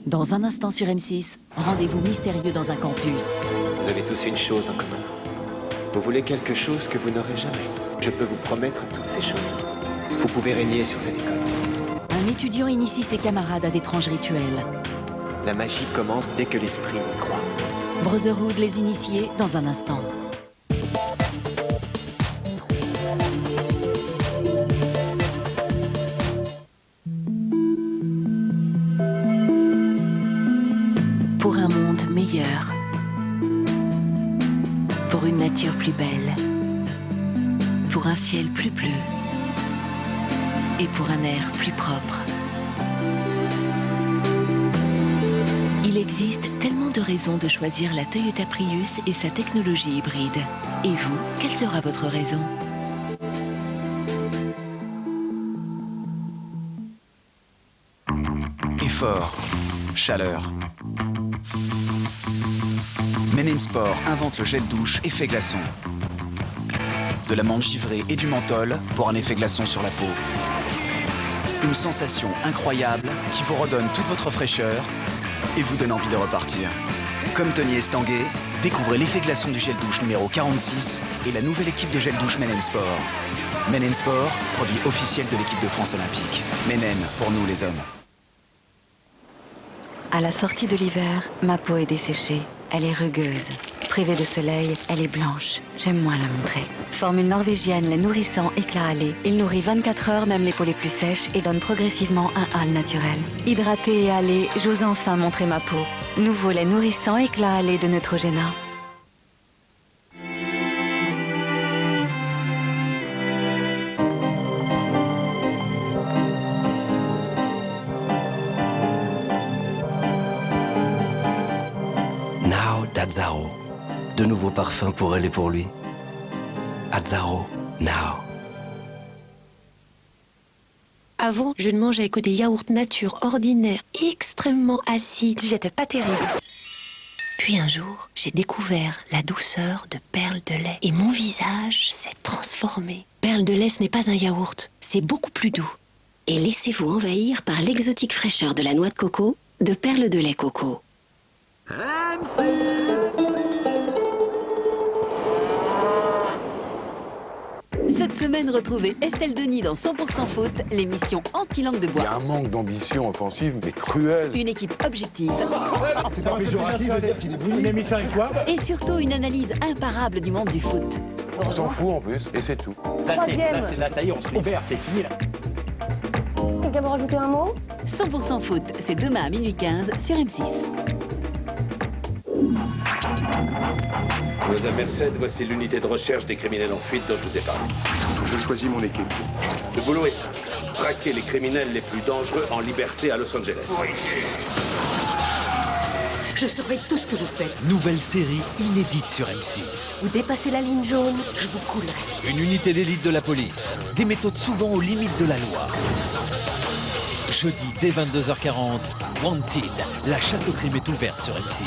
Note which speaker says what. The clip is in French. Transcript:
Speaker 1: Dans un instant sur M6, rendez-vous mystérieux dans un campus.
Speaker 2: Vous avez tous une chose en commun. Vous voulez quelque chose que vous n'aurez jamais. Je peux vous promettre toutes ces choses. Vous pouvez régner sur cette école.
Speaker 1: Un étudiant initie ses camarades à d'étranges rituels.
Speaker 2: La magie commence dès que l'esprit y croit.
Speaker 1: Brotherhood les initiés dans un instant.
Speaker 3: Pour un monde meilleur, pour une nature plus belle, pour un ciel plus bleu et pour un air plus propre. Il existe tellement de raisons de choisir la Toyota Prius et sa technologie hybride. Et vous, quelle sera votre raison?
Speaker 4: Effort, chaleur. Men Sport invente le gel douche effet glaçon. De la menthe givrée et du menthol pour un effet glaçon sur la peau. Une sensation incroyable qui vous redonne toute votre fraîcheur et vous donne envie de repartir. Comme Tony Estanguet, découvrez l'effet glaçon du gel douche numéro 46 et la nouvelle équipe de gel douche Men Sport. Men Sport, produit officiel de l'équipe de France olympique. Menen, pour nous les hommes.
Speaker 3: À la sortie de l'hiver, ma peau est desséchée. Elle est rugueuse. Privée de soleil, elle est blanche. J'aime moins la montrer. Formule norvégienne, lait nourrissant, éclat hâlé. Il nourrit 24 heures, même les peaux les plus sèches, et donne progressivement un hâle naturel. Hydraté et hâlé, j'ose enfin montrer ma peau. Nouveau lait nourrissant, éclat hâlé de Neutrogena.
Speaker 5: Now d'Azzaro. De nouveaux parfums pour elle et pour lui. Azzaro, now.
Speaker 6: Avant, je ne mangeais que des yaourts nature ordinaires, extrêmement acides. J'étais pas terrible. Puis un jour, j'ai découvert la douceur de Perle de lait. Et mon visage s'est transformé. Perle de lait, ce n'est pas un yaourt, c'est beaucoup plus doux.
Speaker 7: Et laissez-vous envahir par l'exotique fraîcheur de la noix de coco de Perle de lait coco.
Speaker 8: Cette semaine, retrouvez Estelle Denis dans 100% foot, l'émission anti-langue de
Speaker 9: Il y a
Speaker 8: bois.
Speaker 9: un manque d'ambition offensive, mais cruel.
Speaker 8: Une équipe objective.
Speaker 10: C'est pas péjoratif de dire qu'il est brûlé.
Speaker 8: Et surtout une analyse imparable du monde du foot.
Speaker 9: On s'en fout en plus, et c'est tout.
Speaker 10: Là, ça y est, on se libère, c'est fini là.
Speaker 11: Quelqu'un veut rajouter un mot?
Speaker 8: 100% foot, c'est demain à minuit 15 sur M6.
Speaker 12: Rosa Merced, voici l'unité de recherche des criminels en fuite dont je vous ai parlé.
Speaker 9: Je choisis mon équipe.
Speaker 12: Le boulot est simple. Traquer les criminels les plus dangereux en liberté à Los Angeles.
Speaker 11: Je saurai tout ce que vous faites.
Speaker 13: Nouvelle série inédite sur M6.
Speaker 11: Vous dépassez la ligne jaune, je vous coulerai.
Speaker 13: Une unité d'élite de la police. Des méthodes souvent aux limites de la loi. Jeudi dès 22h40, Wanted. La chasse au crime est ouverte sur M6.